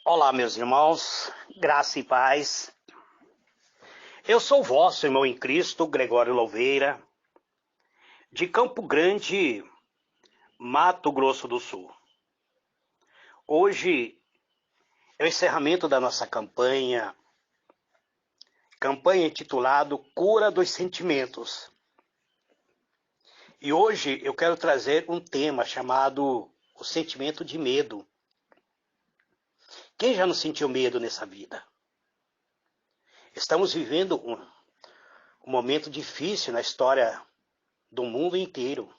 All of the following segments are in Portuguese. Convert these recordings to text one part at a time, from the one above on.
Olá, meus irmãos, graça e paz. Eu sou o vosso irmão em Cristo, Gregório Louveira, de Campo Grande, Mato Grosso do Sul. Hoje é o encerramento da nossa campanha intitulada Cura dos Sentimentos. E hoje eu quero trazer um tema chamado o sentimento de medo. Quem já não sentiu medo nessa vida? Estamos vivendo um momento difícil na história do mundo inteiro.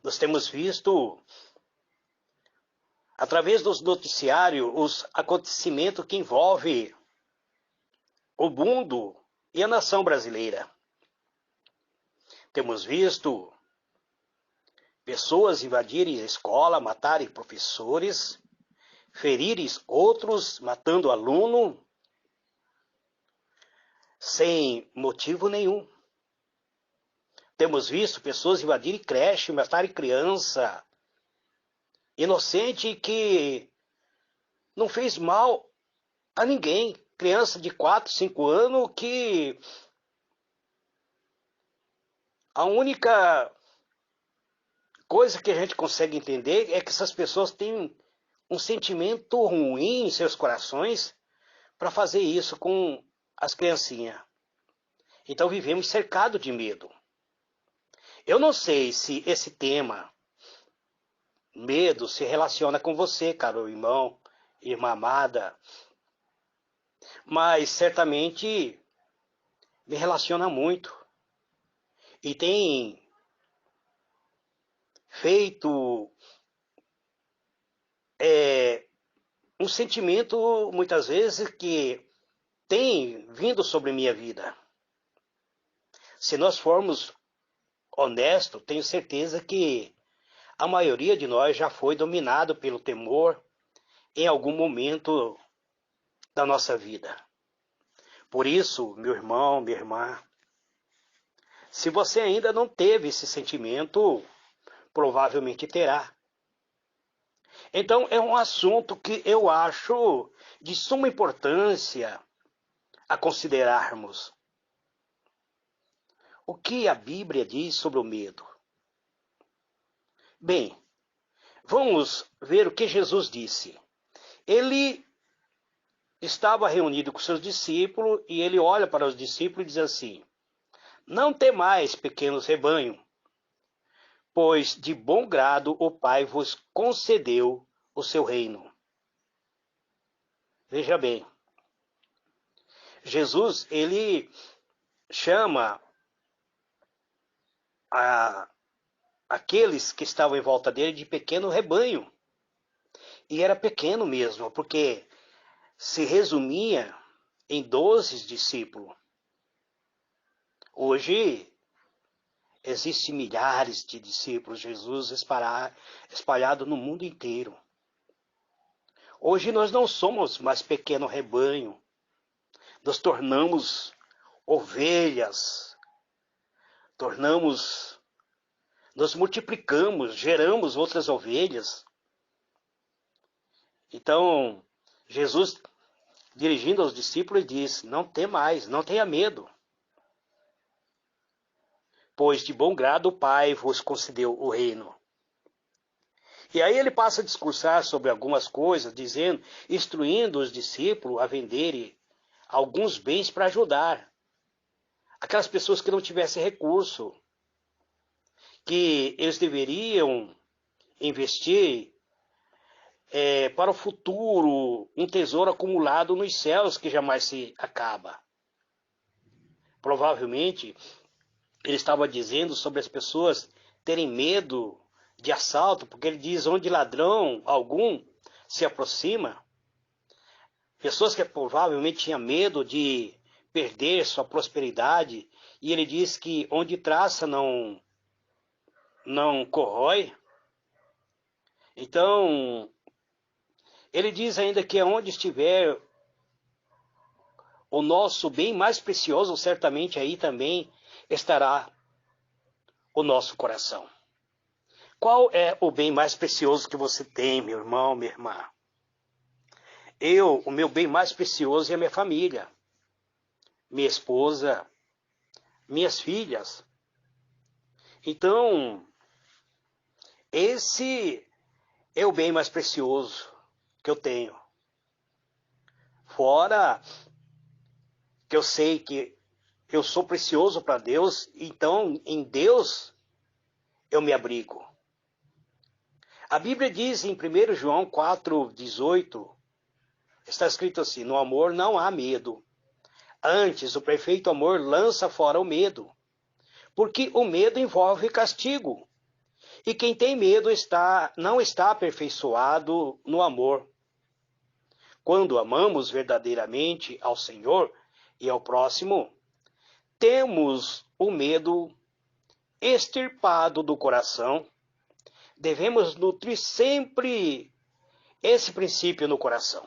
Nós temos visto, através dos noticiários, os acontecimentos que envolvem o mundo e a nação brasileira. Temos visto pessoas invadirem a escola, matarem professores, ferirem outros, matando aluno, sem motivo nenhum. Temos visto pessoas invadirem creche, matarem criança inocente que não fez mal a ninguém. Criança de 4, 5 anos que a única coisa que a gente consegue entender é que essas pessoas têm um sentimento ruim em seus corações para fazer isso com as criancinhas. Então vivemos cercados de medo. Eu não sei se esse tema, medo, se relaciona com você, caro irmão, irmã amada, mas certamente me relaciona muito. E tem feito um sentimento, muitas vezes, que tem vindo sobre minha vida. Se nós formos honestos, tenho certeza que a maioria de nós já foi dominado pelo temor em algum momento da nossa vida. Por isso, meu irmão, minha irmã, se você ainda não teve esse sentimento, provavelmente terá. Então, é um assunto que eu acho de suma importância a considerarmos. O que a Bíblia diz sobre o medo? Bem, vamos ver o que Jesus disse. Ele estava reunido com seus discípulos e ele olha para os discípulos e diz assim: Não temais, pequenos rebanhos, pois de bom grado o Pai vos concedeu o seu reino. Veja bem, Jesus, ele chama aqueles que estavam em volta dele de pequeno rebanho. E era pequeno mesmo, porque se resumia em 12 discípulos. Hoje existem milhares de discípulos de Jesus espalhados no mundo inteiro. Hoje nós não somos mais pequeno rebanho. Nos tornamos ovelhas, nos multiplicamos, geramos outras ovelhas. Então, Jesus, dirigindo aos discípulos, diz: Não temais, não tenha medo, pois de bom grado o Pai vos concedeu o reino. E aí ele passa a discursar sobre algumas coisas, instruindo os discípulos a venderem alguns bens para ajudar aquelas pessoas que não tivessem recurso, que eles deveriam investir para o futuro um tesouro acumulado nos céus que jamais se acaba. Provavelmente ele estava dizendo sobre as pessoas terem medo de assalto, porque ele diz: onde ladrão algum se aproxima, pessoas que provavelmente tinham medo de perder sua prosperidade, e ele diz que onde traça não corrói. Então, ele diz ainda que onde estiver o nosso bem mais precioso, certamente aí também estará o nosso coração. Qual é o bem mais precioso que você tem, meu irmão, minha irmã? o meu bem mais precioso é a minha família, minha esposa, minhas filhas. Então, esse é o bem mais precioso que eu tenho. Fora que eu sei que eu sou precioso para Deus, então em Deus eu me abrigo. A Bíblia diz em 1 João 4,18, está escrito assim: no amor não há medo. Antes, o perfeito amor lança fora o medo, porque o medo envolve castigo. E quem tem medo não está aperfeiçoado no amor. Quando amamos verdadeiramente ao Senhor e ao próximo, temos o medo extirpado do coração. Devemos nutrir sempre esse princípio no coração.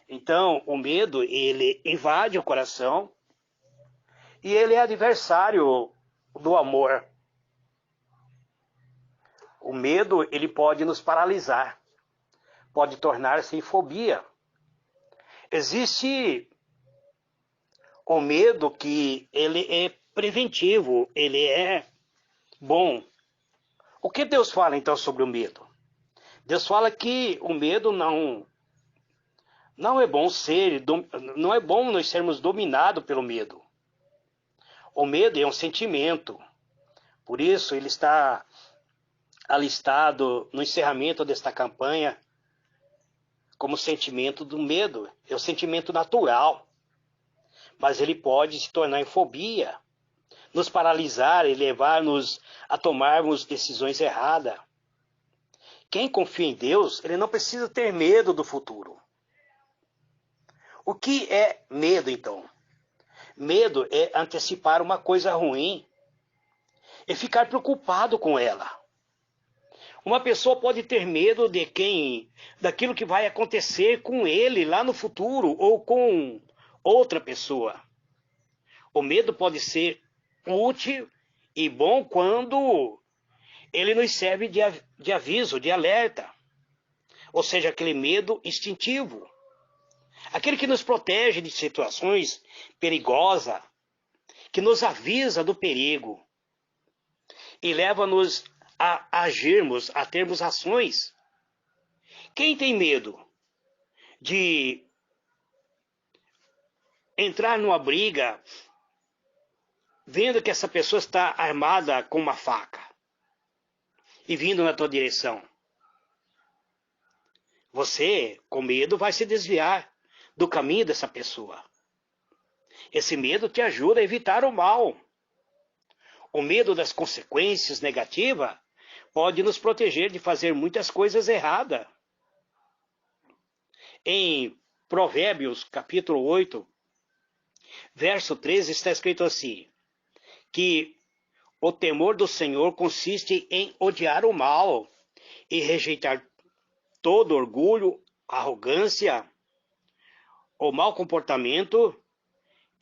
Então, o medo, ele invade o coração e ele é adversário do amor. O medo, ele pode nos paralisar, pode tornar-se em fobia. Existe o medo que ele é preventivo, ele é bom. O que Deus fala então sobre o medo? Deus fala que o medo não é bom não é bom nós sermos dominados pelo medo. O medo é um sentimento. Por isso ele está alistado no encerramento desta campanha como sentimento do medo. É um sentimento natural. Mas ele pode se tornar em fobia, nos paralisar e levar-nos a tomarmos decisões erradas. Quem confia em Deus, ele não precisa ter medo do futuro. O que é medo, então? Medo é antecipar uma coisa ruim e ficar preocupado com ela. Uma pessoa pode ter medo daquilo que vai acontecer com ele lá no futuro ou com outra pessoa. O medo pode ser útil e bom quando ele nos serve de aviso, de alerta. Ou seja, aquele medo instintivo. Aquele que nos protege de situações perigosas, que nos avisa do perigo e leva-nos a agirmos, a termos ações. Quem tem medo de entrar numa briga vendo que essa pessoa está armada com uma faca e vindo na tua direção? Você, com medo, vai se desviar do caminho dessa pessoa. Esse medo te ajuda a evitar o mal. O medo das consequências negativas pode nos proteger de fazer muitas coisas erradas. Em Provérbios, capítulo 8, verso 13, está escrito assim, que o temor do Senhor consiste em odiar o mal e rejeitar todo orgulho, arrogância, o mau comportamento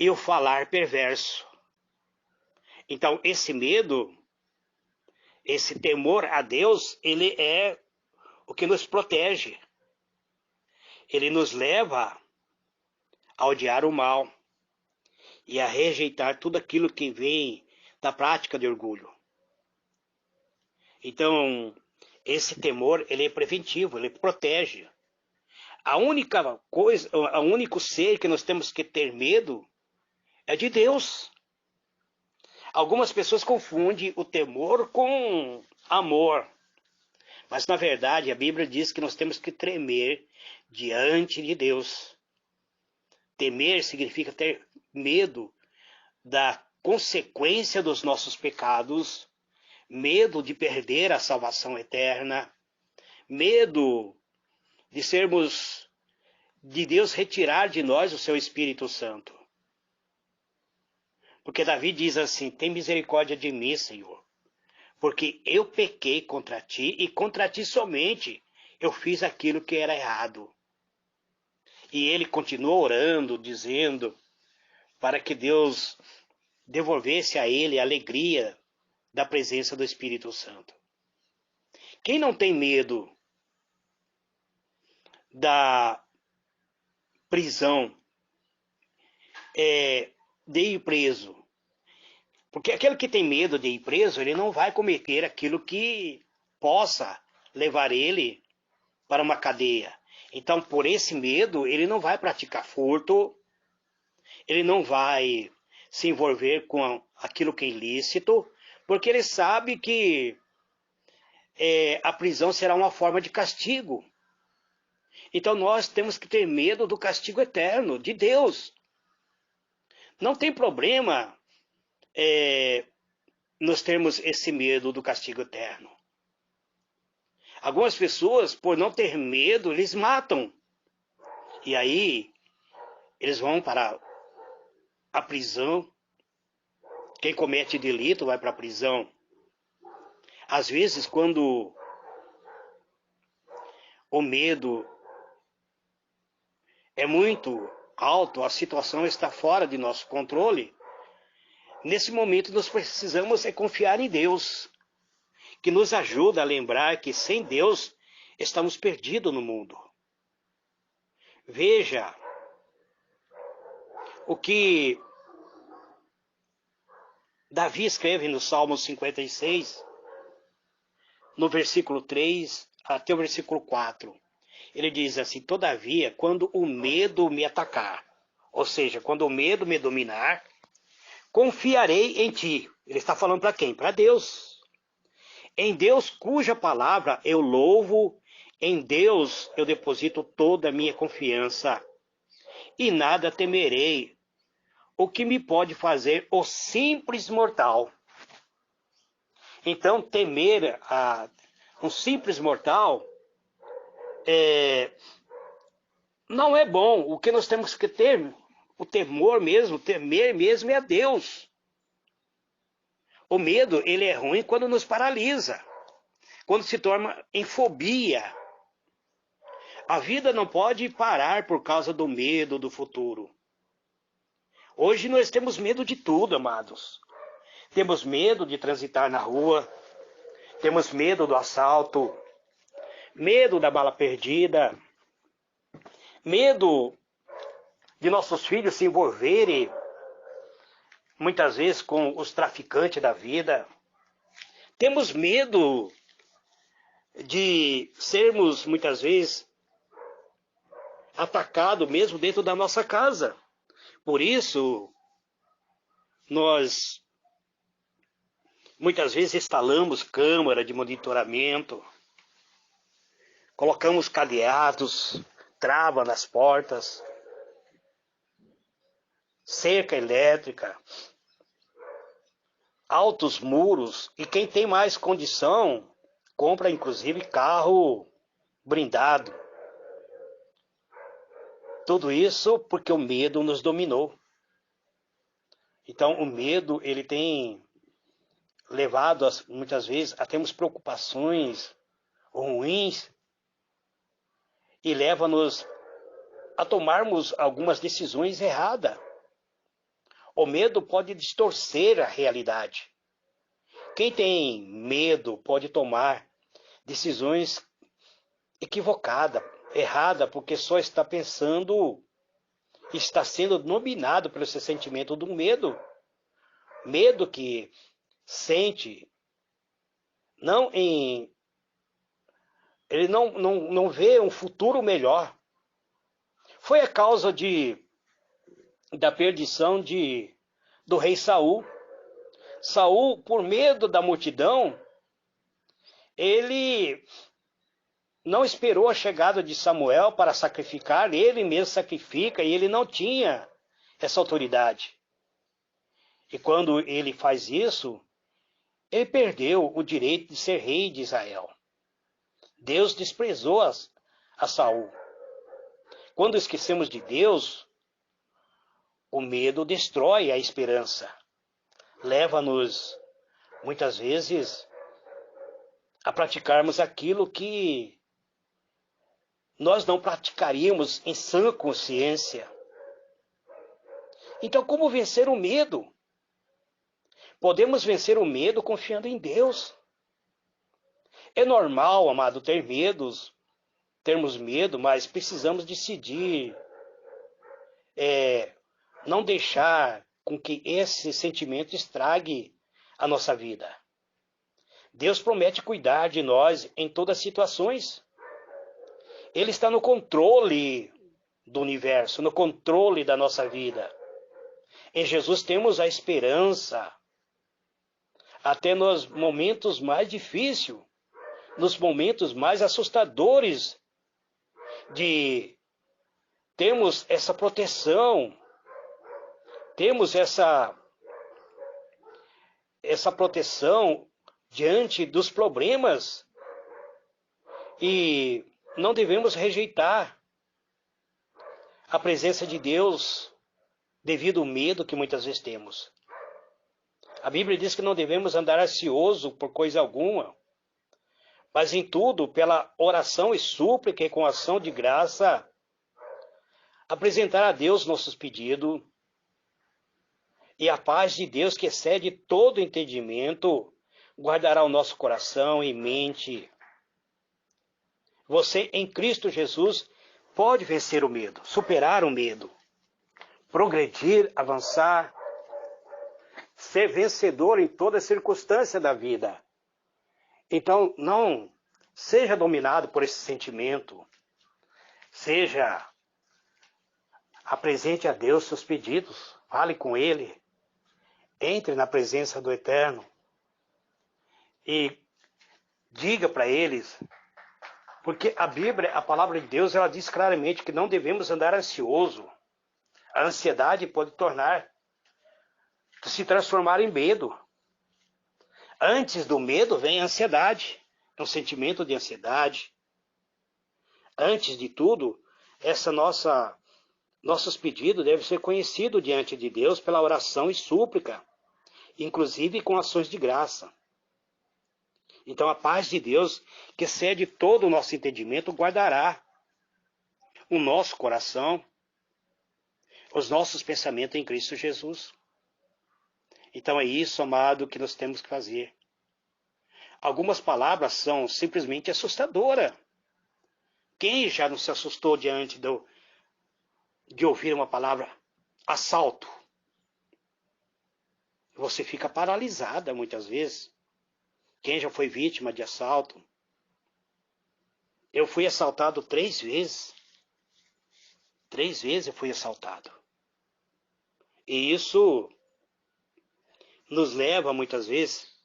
e o falar perverso. Então, esse medo, esse temor a Deus, ele é o que nos protege. Ele nos leva a odiar o mal e a rejeitar tudo aquilo que vem da prática de orgulho. Então, esse temor, ele é preventivo, ele protege. O único ser que nós temos que ter medo é de Deus. Algumas pessoas confundem o temor com amor. Mas, na verdade, a Bíblia diz que nós temos que tremer diante de Deus. Temer significa ter medo da consequência dos nossos pecados, medo de perder a salvação eterna, medo de Deus retirar de nós o seu Espírito Santo. Porque Davi diz assim: tem misericórdia de mim, Senhor, porque eu pequei contra ti e contra ti somente eu fiz aquilo que era errado. E ele continuou orando, dizendo para que Deus devolvesse a ele a alegria da presença do Espírito Santo. Quem não tem medo prisão, de ir preso. Porque aquele que tem medo de ir preso, ele não vai cometer aquilo que possa levar ele para uma cadeia. Então, por esse medo, ele não vai praticar furto, ele não vai se envolver com aquilo que é ilícito, porque ele sabe que a prisão será uma forma de castigo. Então nós temos que ter medo do castigo eterno de Deus. Não tem problema nós termos esse medo do castigo eterno. Algumas pessoas, por não ter medo, eles matam. E aí eles vão para a prisão. Quem comete delito vai para a prisão. Às vezes, quando o medo é muito alto, a situação está fora de nosso controle, nesse momento nós precisamos confiar em Deus, que nos ajuda a lembrar que sem Deus estamos perdidos no mundo. Veja o que Davi escreve no Salmo 56, no versículo 3 até o versículo 4. Ele diz assim: todavia, quando o medo me atacar, ou seja, quando o medo me dominar, confiarei em ti. Ele está falando para quem? Para Deus. Em Deus, cuja palavra eu louvo, em Deus eu deposito toda a minha confiança, e nada temerei. O que me pode fazer o simples mortal? Então, temer um simples mortal não é bom. O que nós temos que ter, o temor mesmo, temer mesmo é a Deus. O medo, ele é ruim quando nos paralisa, quando se torna em fobia. A vida não pode parar por causa do medo do futuro. Hoje nós temos medo de tudo, amados. Temos medo de transitar na rua, temos medo do assalto, medo da bala perdida, medo de nossos filhos se envolverem muitas vezes com os traficantes da vida. Temos medo de sermos muitas vezes atacados mesmo dentro da nossa casa. Por isso, nós muitas vezes instalamos câmara de monitoramento, colocamos cadeados, trava nas portas, cerca elétrica, altos muros, e quem tem mais condição compra inclusive carro blindado. Tudo isso porque o medo nos dominou. Então o medo, ele tem levado muitas vezes a termos preocupações ruins e leva-nos a tomarmos algumas decisões erradas. O medo pode distorcer a realidade. Quem tem medo pode tomar decisões equivocadas, erradas, porque só está pensando, está sendo dominado pelo seu sentimento do medo. Medo que sente, ele não vê um futuro melhor. Foi a causa da perdição do rei Saul. Saul, por medo da multidão, ele não esperou a chegada de Samuel para sacrificar, ele mesmo sacrifica, e ele não tinha essa autoridade. E quando ele faz isso, ele perdeu o direito de ser rei de Israel. Deus desprezou a Saul. Quando esquecemos de Deus, o medo destrói a esperança. Leva-nos, muitas vezes, a praticarmos aquilo que nós não praticaríamos em sã consciência. Então, como vencer o medo? Podemos vencer o medo confiando em Deus. É normal, amado, termos medo, mas precisamos decidir não deixar com que esse sentimento estrague a nossa vida. Deus promete cuidar de nós em todas as situações. Ele está no controle do universo, no controle da nossa vida. Em Jesus temos a esperança, até nos momentos mais difíceis, nos momentos mais assustadores, de termos essa proteção, temos essa proteção diante dos problemas, e não devemos rejeitar a presença de Deus devido ao medo que muitas vezes temos. A Bíblia diz que não devemos andar ansioso por coisa alguma, mas em tudo, pela oração e súplica e com ação de graça, apresentar a Deus nossos pedidos, e a paz de Deus, que excede todo entendimento, guardará o nosso coração e mente. Você, em Cristo Jesus, pode vencer o medo, superar o medo, progredir, avançar, ser vencedor em toda circunstância da vida. Então, não seja dominado por esse sentimento. Apresente a Deus seus pedidos, fale com Ele, entre na presença do Eterno e diga para eles, porque a Bíblia, a palavra de Deus, ela diz claramente que não devemos andar ansioso. A ansiedade pode se transformar em medo. Antes do medo vem a ansiedade, é um sentimento de ansiedade. Antes de tudo, nossos pedidos devem ser conhecidos diante de Deus pela oração e súplica, inclusive com ações de graça. Então a paz de Deus, que excede todo o nosso entendimento, guardará o nosso coração, os nossos pensamentos em Cristo Jesus. Então é isso, amado, que nós temos que fazer. Algumas palavras são simplesmente assustadoras. Quem já não se assustou diante de ouvir uma palavra assalto? Você fica paralisada muitas vezes. Quem já foi vítima de assalto? Eu fui assaltado 3 vezes. 3 vezes eu fui assaltado. E isso nos leva muitas vezes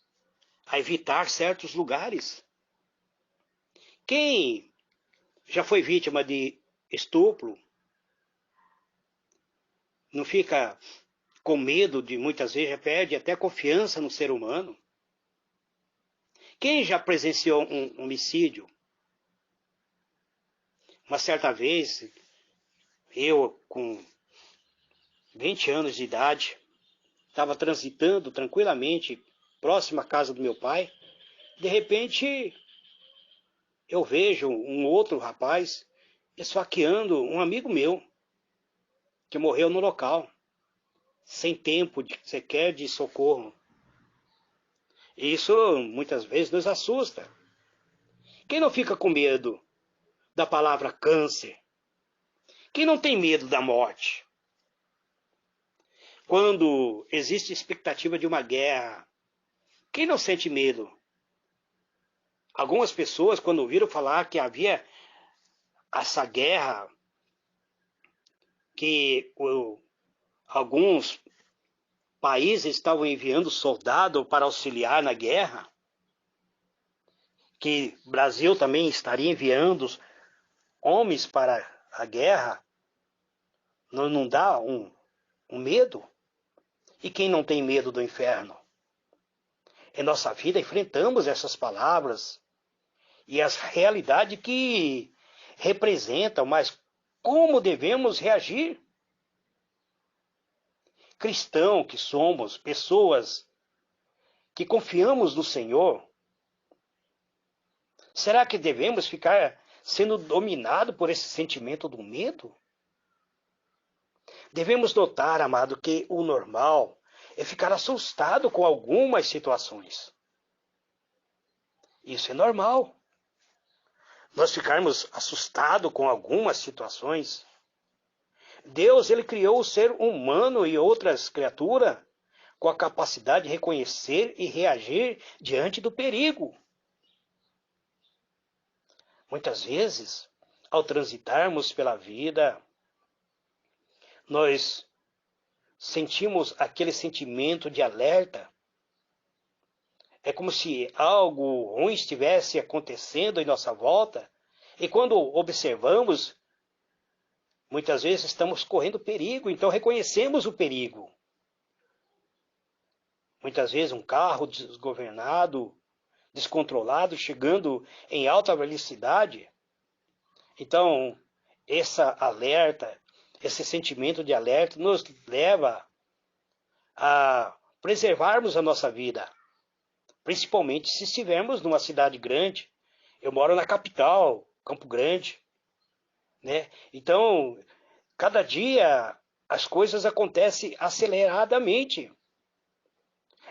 a evitar certos lugares. Quem já foi vítima de estupro não fica com medo de, muitas vezes, perde até confiança no ser humano. Quem já presenciou um homicídio? Uma certa vez, eu com 20 anos de idade, estava transitando tranquilamente próximo à casa do meu pai. De repente, eu vejo um outro rapaz esfaqueando um amigo meu, que morreu no local, sem tempo sequer de socorro. E isso muitas vezes nos assusta. Quem não fica com medo da palavra câncer? Quem não tem medo da morte? Quando existe expectativa de uma guerra, quem não sente medo? Algumas pessoas, quando ouviram falar que havia essa guerra, que alguns países estavam enviando soldados para auxiliar na guerra, que o Brasil também estaria enviando homens para a guerra, não dá um medo? E quem não tem medo do inferno? Em nossa vida enfrentamos essas palavras e as realidades que representam, mas como devemos reagir? Cristão que somos, pessoas que confiamos no Senhor, será que devemos ficar sendo dominados por esse sentimento do medo? Devemos notar, amado, que o normal é ficar assustado com algumas situações. Isso é normal. Nós ficarmos assustados com algumas situações. Deus, ele criou o ser humano e outras criaturas com a capacidade de reconhecer e reagir diante do perigo. Muitas vezes, ao transitarmos pela vida, nós sentimos aquele sentimento de alerta. É como se algo ruim estivesse acontecendo em nossa volta. E quando observamos, muitas vezes estamos correndo perigo, então reconhecemos o perigo. Muitas vezes um carro desgovernado, descontrolado, chegando em alta velocidade. Então, esse sentimento de alerta nos leva a preservarmos a nossa vida, principalmente se estivermos numa cidade grande. Eu moro na capital, Campo Grande, né? Então, cada dia as coisas acontecem aceleradamente.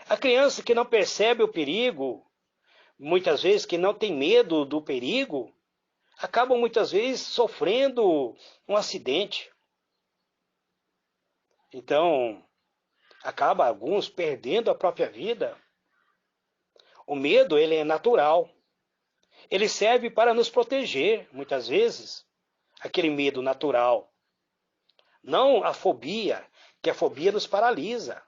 A criança que não percebe o perigo, muitas vezes que não tem medo do perigo, acabam muitas vezes sofrendo um acidente. Então, acaba alguns perdendo a própria vida. O medo, ele é natural. Ele serve para nos proteger, muitas vezes, aquele medo natural. Não a fobia, que a fobia nos paralisa.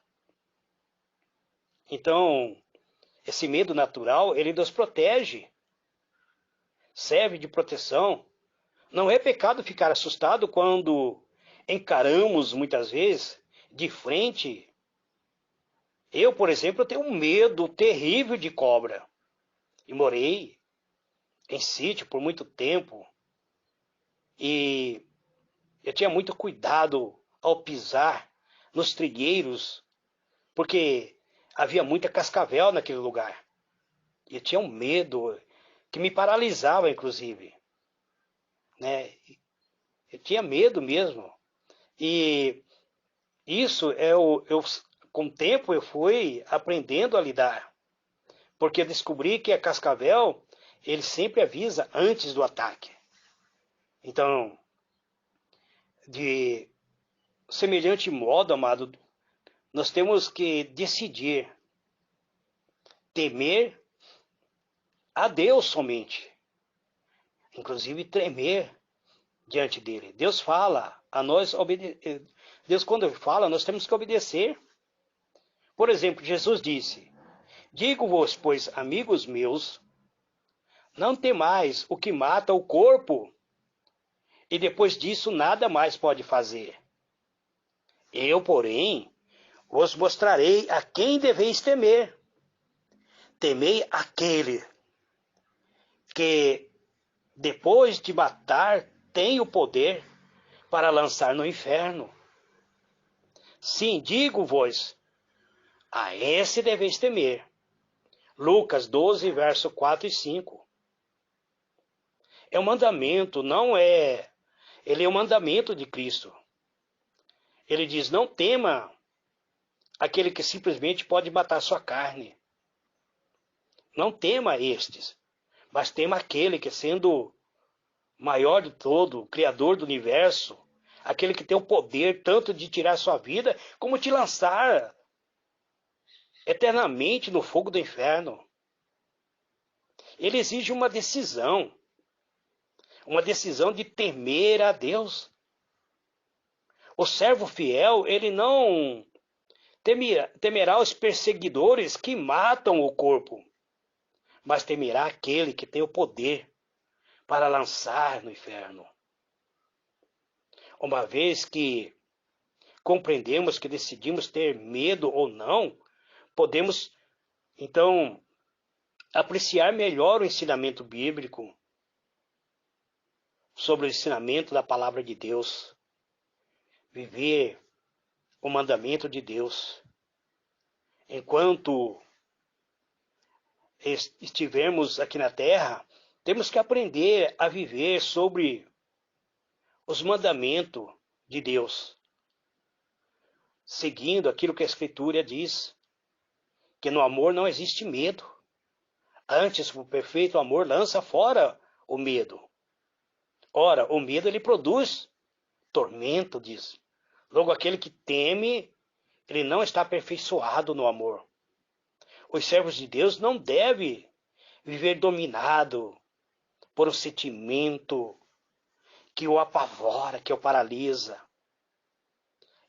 Então, esse medo natural, ele nos protege. Serve de proteção. Não é pecado ficar assustado quando encaramos, muitas vezes, de frente. Eu, por exemplo, tenho um medo terrível de cobra. E morei em sítio por muito tempo. E eu tinha muito cuidado ao pisar nos trigueiros, porque havia muita cascavel naquele lugar. E eu tinha um medo que me paralisava, inclusive, né? Eu tinha medo mesmo. E isso com o tempo eu fui aprendendo a lidar, porque eu descobri que a cascavel, ele sempre avisa antes do ataque. Então, de semelhante modo, amado, nós temos que decidir temer a Deus somente, inclusive tremer diante dele. Deus fala a nós obedecer. Deus, quando fala, nós temos que obedecer. Por exemplo, Jesus disse: digo-vos, pois, amigos meus, não temais o que mata o corpo, e depois disso nada mais pode fazer. Eu, porém, vos mostrarei a quem deveis temer. Temei aquele que, depois de matar, tem o poder para lançar no inferno. Sim, digo-vos, a esse deveis temer. Lucas 12, verso 4 e 5. É um mandamento, não é... Ele é um mandamento de Cristo. Ele diz, não tema aquele que simplesmente pode matar sua carne. Não tema estes, mas tema aquele que, sendo maior de todo, criador do universo, aquele que tem o poder tanto de tirar sua vida, como te lançar eternamente no fogo do inferno. Ele exige uma decisão de temer a Deus. O servo fiel, ele não temerá os perseguidores que matam o corpo, mas temerá aquele que tem o poder para lançar no inferno. Uma vez que compreendemos que decidimos ter medo ou não, podemos, então, apreciar melhor o ensinamento bíblico sobre o ensinamento da palavra de Deus, viver o mandamento de Deus. Enquanto estivermos aqui na terra, temos que aprender a viver sobre os mandamentos de Deus, seguindo aquilo que a Escritura diz, que no amor não existe medo. Antes, o perfeito amor lança fora o medo. Ora, o medo ele produz tormento, diz. Logo, aquele que teme, ele não está aperfeiçoado no amor. Os servos de Deus não devem viver dominado por um sentimento que o apavora, que o paralisa.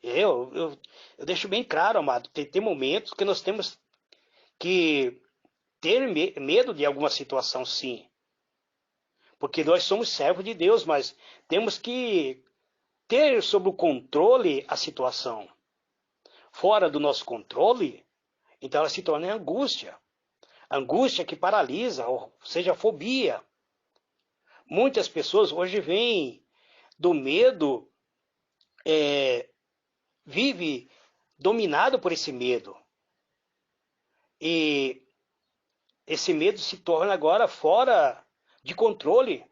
Eu deixo bem claro, amado, tem momentos que nós temos que ter medo de alguma situação, sim. Porque nós somos servos de Deus, mas temos que ter sob o controle a situação. Fora do nosso controle, então ela se torna angústia. Angústia que paralisa, ou seja, fobia. Muitas pessoas hoje vêm do medo, vive dominado por esse medo. E esse medo se torna agora fora de controle.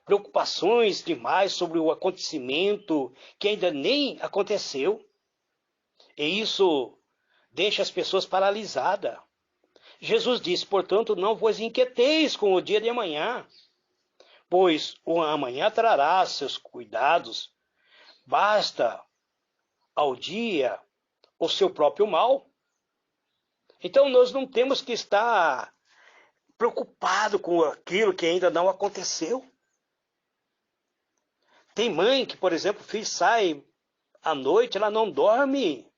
Preocupações demais sobre o acontecimento que ainda nem aconteceu. E isso deixa as pessoas paralisadas. Jesus disse, portanto, não vos inquieteis com o dia de amanhã, pois o amanhã trará seus cuidados. Basta ao dia o seu próprio mal. Então nós não temos que estar preocupado com aquilo que ainda não aconteceu. Tem mãe que, por exemplo, o filho sai à noite, ela não dorme.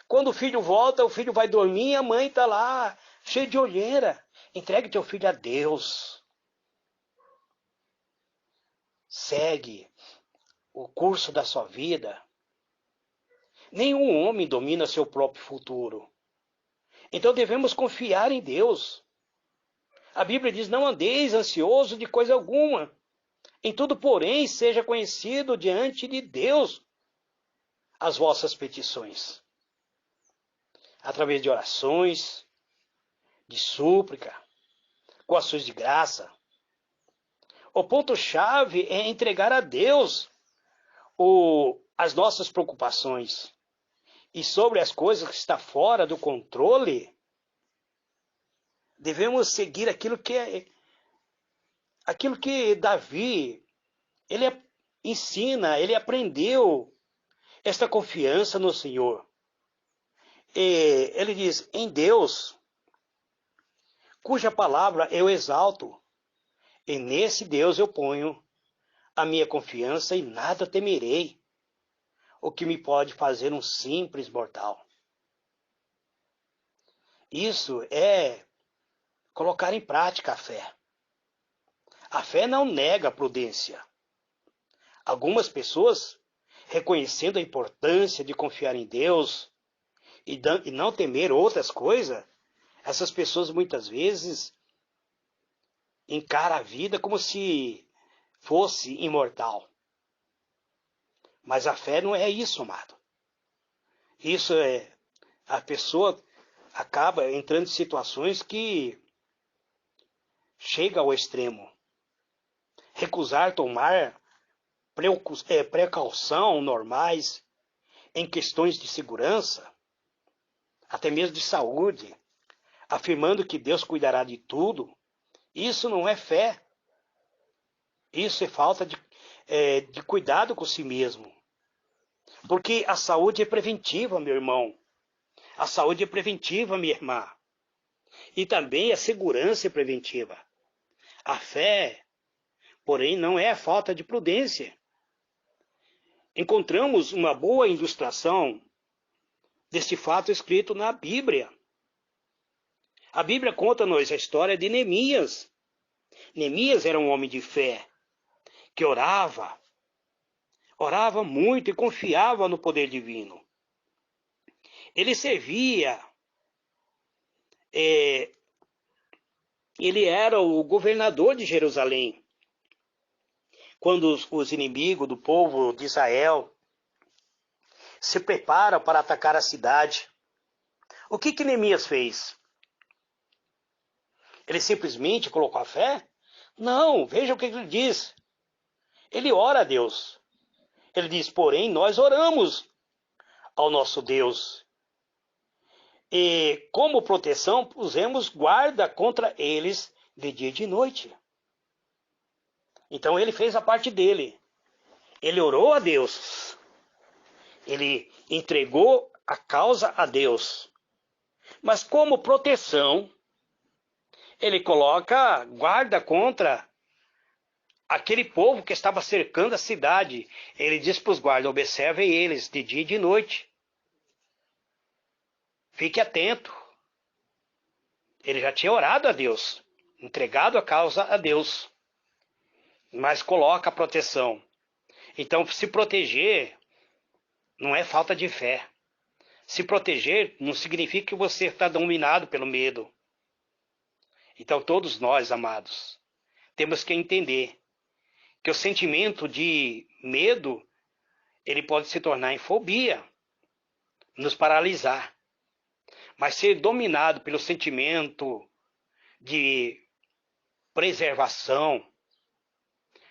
Quando o filho volta, o filho vai dormir e a mãe está lá, cheia de olheira. Entregue teu filho a Deus. Segue o curso da sua vida. Nenhum homem domina seu próprio futuro. Então devemos confiar em Deus. A Bíblia diz, não andeis ansioso de coisa alguma. Em tudo, porém, seja conhecido diante de Deus as vossas petições. Através de orações, de súplica, com ações de graça. O ponto-chave é entregar a Deus as nossas preocupações. E sobre as coisas que estão fora do controle, devemos seguir aquilo que Davi, ele ensina, ele aprendeu esta confiança no Senhor. E ele diz, em Deus, cuja palavra eu exalto, e nesse Deus eu ponho a minha confiança e nada temerei, o que me pode fazer um simples mortal. Isso é colocar em prática a fé. A fé não nega a prudência. Algumas pessoas, reconhecendo a importância de confiar em Deus e não temer outras coisas, essas pessoas muitas vezes encaram a vida como se fosse imortal. Mas a fé não é isso, amado. Isso é, a pessoa acaba entrando em situações que chega ao extremo. Recusar tomar precaução normais em questões de segurança, até mesmo de saúde, afirmando que Deus cuidará de tudo, isso não é fé. Isso é falta de cuidado com si mesmo. Porque a saúde é preventiva, meu irmão. A saúde é preventiva, minha irmã. E também a segurança é preventiva. A fé, porém, não é a falta de prudência. Encontramos uma boa ilustração deste fato escrito na Bíblia. A Bíblia conta-nos a história de Neemias. Neemias era um homem de fé, que orava muito e confiava no poder divino. Ele servia, ele era o governador de Jerusalém. Quando os inimigos do povo de Israel se preparam para atacar a cidade, o que Neemias fez? Ele simplesmente colocou a fé? Não, veja o que ele diz. Ele ora a Deus. Ele diz, porém, nós oramos ao nosso Deus. E como proteção, pusemos guarda contra eles de dia e de noite. Então ele fez a parte dele. Ele orou a Deus. Ele entregou a causa a Deus. Mas como proteção, ele coloca guarda contra aquele povo que estava cercando a cidade. Ele diz para os guardas: observem eles de dia e de noite. Fique atento. Ele já tinha orado a Deus, entregado a causa a Deus, mas coloca a proteção. Então, se proteger não é falta de fé. Se proteger não significa que você está dominado pelo medo. Então, todos nós, amados, temos que entender que o sentimento de medo, ele pode se tornar em fobia, nos paralisar. Mas ser dominado pelo sentimento de preservação,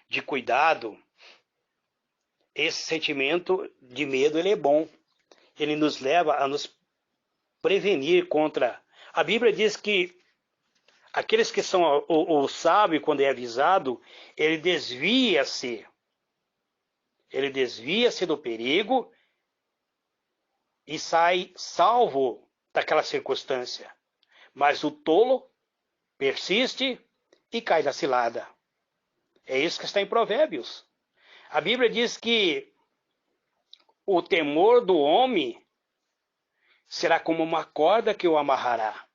de cuidado, esse sentimento de medo, ele é bom. Ele nos leva a nos prevenir contra. A Bíblia diz que aqueles que são o sábio, quando é avisado, ele desvia-se do perigo e sai salvo daquela circunstância. Mas o tolo persiste e cai na cilada. É isso que está em Provérbios. A Bíblia diz que o temor do homem será como uma corda que o amarrará.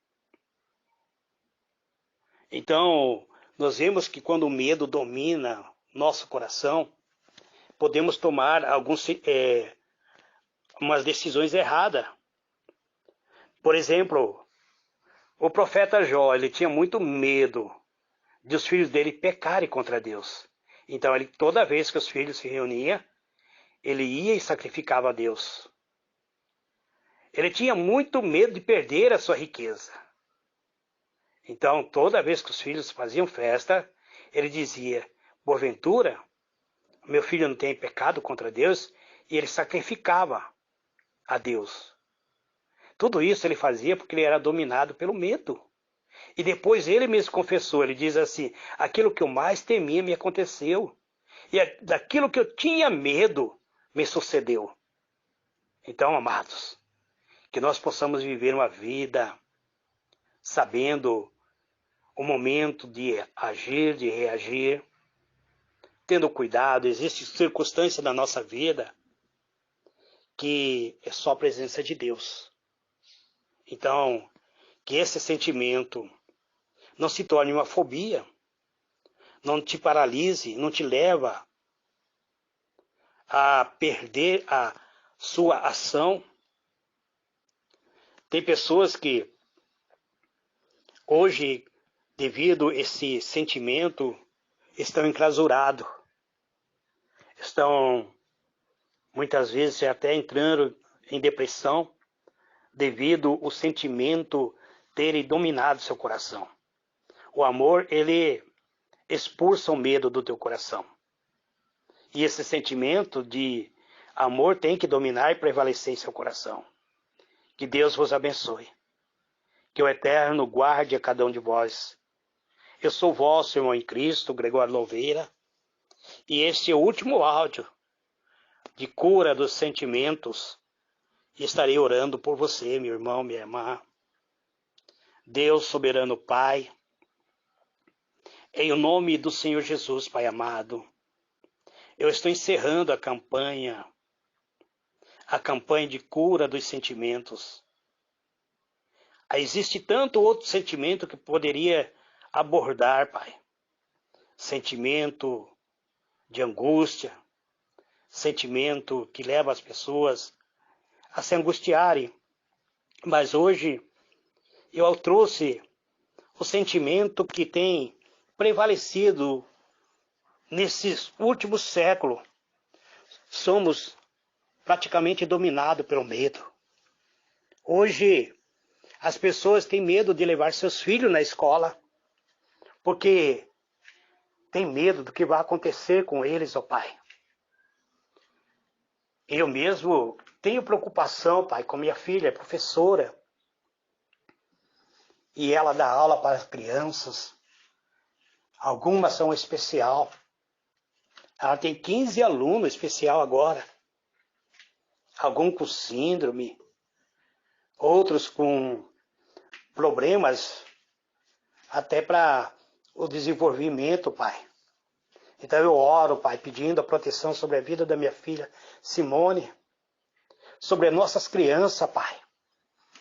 Então, nós vemos que quando o medo domina nosso coração, podemos tomar umas decisões erradas. Por exemplo, o profeta Jó, ele tinha muito medo de os filhos dele pecarem contra Deus. Então, toda vez que os filhos se reuniam, ele ia e sacrificava a Deus. Ele tinha muito medo de perder a sua riqueza. Então, toda vez que os filhos faziam festa, ele dizia: porventura, meu filho não tem pecado contra Deus, e ele sacrificava a Deus. Tudo isso ele fazia porque ele era dominado pelo medo. E depois ele mesmo confessou, ele diz assim: aquilo que eu mais temia me aconteceu, e daquilo que eu tinha medo me sucedeu. Então, amados, que nós possamos viver uma vida sabendo o momento de agir, de reagir, tendo cuidado. Existe circunstância na nossa vida que é só a presença de Deus. Então, que esse sentimento não se torne uma fobia, não te paralise, não te leva a perder a sua ação. Tem pessoas que hoje, devido a esse sentimento, estão enclausurados. Estão, muitas vezes, até entrando em depressão, devido ao sentimento ter dominado seu coração. O amor, ele expulsa o medo do teu coração. E esse sentimento de amor tem que dominar e prevalecer em seu coração. Que Deus vos abençoe. Que o Eterno guarde a cada um de vós. Eu sou vosso irmão em Cristo, Gregório Louveira, e este é o último áudio de cura dos sentimentos. E estarei orando por você, meu irmão, minha irmã. Deus soberano Pai, em nome do Senhor Jesus, Pai amado, eu estou encerrando a campanha de cura dos sentimentos. Existe tanto outro sentimento que poderia abordar, Pai. Sentimento de angústia, sentimento que leva as pessoas a se angustiarem. Mas hoje eu trouxe o sentimento que tem prevalecido nesses últimos séculos. Somos praticamente dominados pelo medo. Hoje as pessoas têm medo de levar seus filhos na escola, porque tem medo do que vai acontecer com eles, ó Pai. Eu mesmo tenho preocupação, Pai, com minha filha, é professora, e ela dá aula para as crianças. Algumas são especial. Ela tem 15 alunos especial agora. Alguns com síndrome, outros com problemas até para o desenvolvimento, Pai. Então eu oro, Pai, pedindo a proteção sobre a vida da minha filha Simone, sobre as nossas crianças, Pai.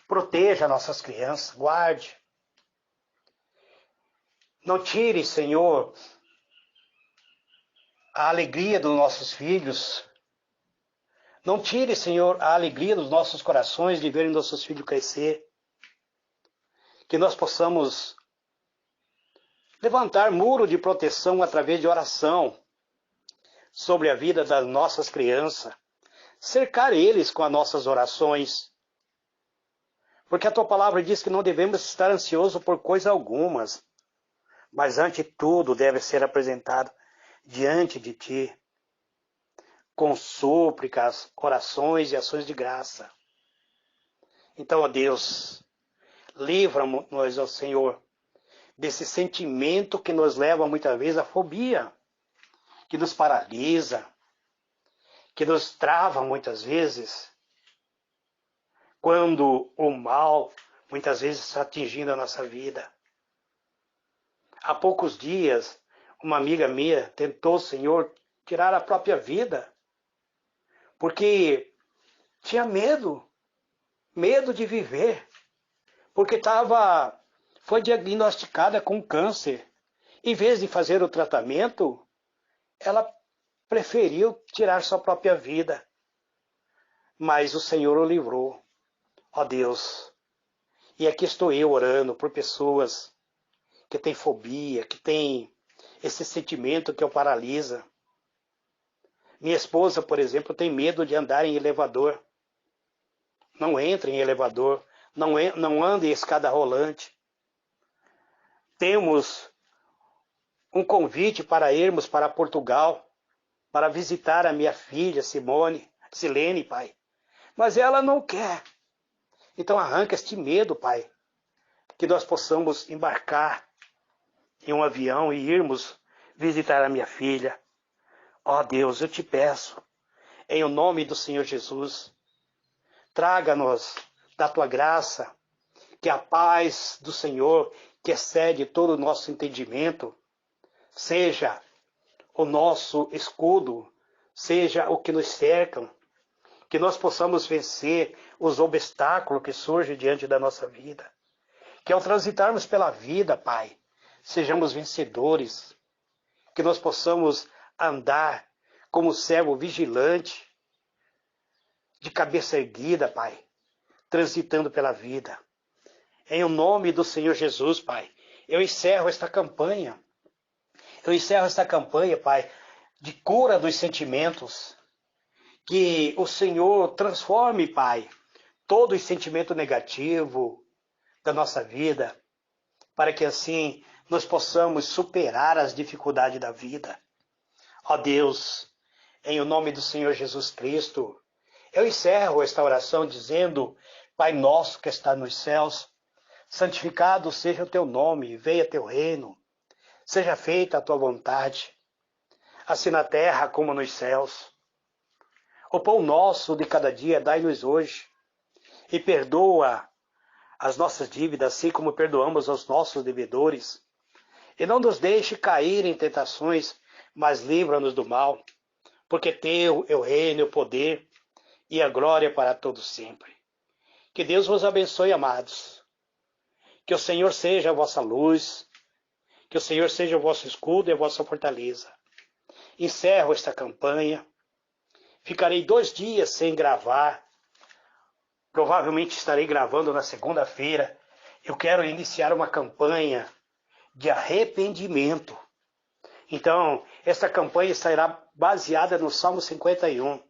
Proteja nossas crianças, guarde. Não tire, Senhor, a alegria dos nossos filhos. Não tire, Senhor, a alegria dos nossos corações de verem nossos filhos crescer. Que nós possamos levantar muro de proteção através de oração sobre a vida das nossas crianças. Cercar eles com as nossas orações. Porque a tua palavra diz que não devemos estar ansiosos por coisa algumas, mas ante tudo deve ser apresentado diante de ti, com súplicas, orações e ações de graça. Então, ó Deus, livra-nos, ó Senhor, desse sentimento que nos leva muitas vezes à fobia, que nos paralisa, que nos trava muitas vezes, quando o mal muitas vezes está atingindo a nossa vida. Há poucos dias, uma amiga minha tentou, Senhor, tirar a própria vida, porque tinha medo de viver, porque foi diagnosticada com câncer. Em vez de fazer o tratamento, ela preferiu tirar sua própria vida. Mas o Senhor o livrou, ó Deus. E aqui estou eu orando por pessoas que têm fobia, que têm esse sentimento que o paralisa. Minha esposa, por exemplo, tem medo de andar em elevador. Não entra em elevador, não anda em escada rolante. Temos um convite para irmos para Portugal, para visitar a minha filha Silene, Pai. Mas ela não quer. Então arranca este medo, Pai, que nós possamos embarcar em um avião e irmos visitar a minha filha. Ó Deus, eu te peço, em o nome do Senhor Jesus, traga-nos da tua graça, que a paz do Senhor, que excede todo o nosso entendimento, seja o nosso escudo, seja o que nos cercam, que nós possamos vencer os obstáculos que surgem diante da nossa vida. Que ao transitarmos pela vida, Pai, sejamos vencedores, que nós possamos andar como servo vigilante, de cabeça erguida, Pai, transitando pela vida. Em o nome do Senhor Jesus, Pai, eu encerro esta campanha. Eu encerro esta campanha, Pai, de cura dos sentimentos. Que o Senhor transforme, Pai, todo o sentimento negativo da nossa vida, para que assim nós possamos superar as dificuldades da vida. Ó Deus, em o nome do Senhor Jesus Cristo, eu encerro esta oração dizendo: Pai nosso que está nos céus, santificado seja o teu nome, venha teu reino, seja feita a tua vontade, assim na terra como nos céus. O pão nosso de cada dia dai-nos hoje, e perdoa as nossas dívidas, assim como perdoamos aos nossos devedores. E não nos deixe cair em tentações, mas livra-nos do mal, porque teu é o reino, o poder e a glória para todos sempre. Que Deus vos abençoe, amados. Que o Senhor seja a vossa luz, que o Senhor seja o vosso escudo e a vossa fortaleza. Encerro esta campanha. Ficarei 2 dias sem gravar. Provavelmente estarei gravando na segunda-feira. Eu quero iniciar uma campanha de arrependimento. Então, esta campanha estará baseada no Salmo 51.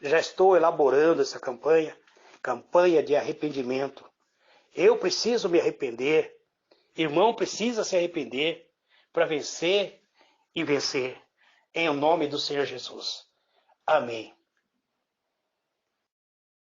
Já estou elaborando essa campanha de arrependimento. Eu preciso me arrepender. Irmão precisa se arrepender para vencer e vencer. Em nome do Senhor Jesus. Amém.